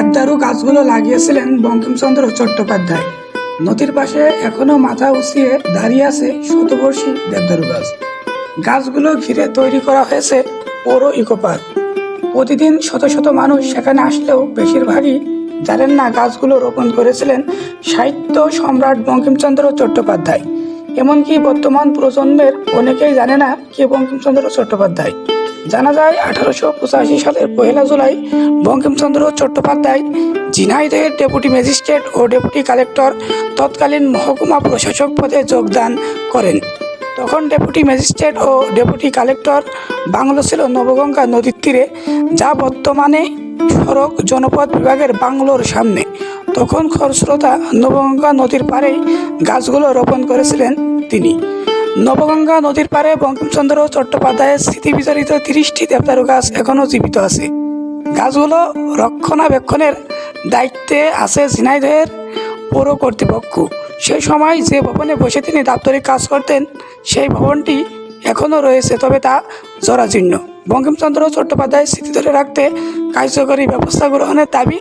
দেবদারু গাছগুলো লাগিয়েছিলেন বঙ্কিমচন্দ্র চট্টোপাধ্যায়। নদীর পাশে এখনো মাথা উঁচিয়ে দাঁড়িয়ে আছে শতবর্ষী দেবদারু গাছ। গাছগুলো ঘিরে তৈরি করা হয়েছে পৌর ইকো পার্ক। প্রতিদিন শত শত মানুষ সেখানে আসলেও বেশিরভাগই জানেন না গাছগুলো রোপণ করেছিলেন সাহিত্য সম্রাট বঙ্কিমচন্দ্র চট্টোপাধ্যায়। এমনকি বর্তমান প্রজন্মের অনেকেই জানে না কে বঙ্কিমচন্দ্র চট্টোপাধ্যায়। জানা যায় 1885 সালের 1 জুলাই বঙ্কিমচন্দ্র চট্টোপাধ্যায় ঝিনাইদহের ডেপুটি ম্যাজিস্ট্রেট ও ডেপুটি কালেক্টর তৎকালীন মহকুমা প্রশাসক পদে যোগদান করেন। তখন ডেপুটি ম্যাজিস্ট্রেট ও ডেপুটি কালেক্টর বাংলো ছিল নবগঙ্গা নদীর তীরে, যা বর্তমানে সড়ক জনপদ বিভাগের বাংলোর সামনে। তখন খরস্রোতা নবগঙ্গা নদীর পাড়েই গাছগুলো রোপণ করেছিলেন তিনি। নবগঙ্গা নদীর পাড়ে বঙ্কিমচন্দ্র চট্টোপাধ্যায়ের স্মৃতিবিজড়িত 30টি দেবদারু গাছ এখনও জীবিত আছে। গাছগুলো রক্ষণাবেক্ষণের দায়িত্বে আছে ঝিনাইদহের পৌর কর্তৃপক্ষ। সেই সময় যে ভবনে বসে তিনি দাপ্তরিক কাজ করতেন সেই ভবনটি এখনও রয়েছে, তবে তা জরাজীর্ণ। বঙ্কিমচন্দ্র চট্টোপাধ্যায়ের স্মৃতি ধরে রাখতে কার্যকরী ব্যবস্থা গ্রহণের দাবি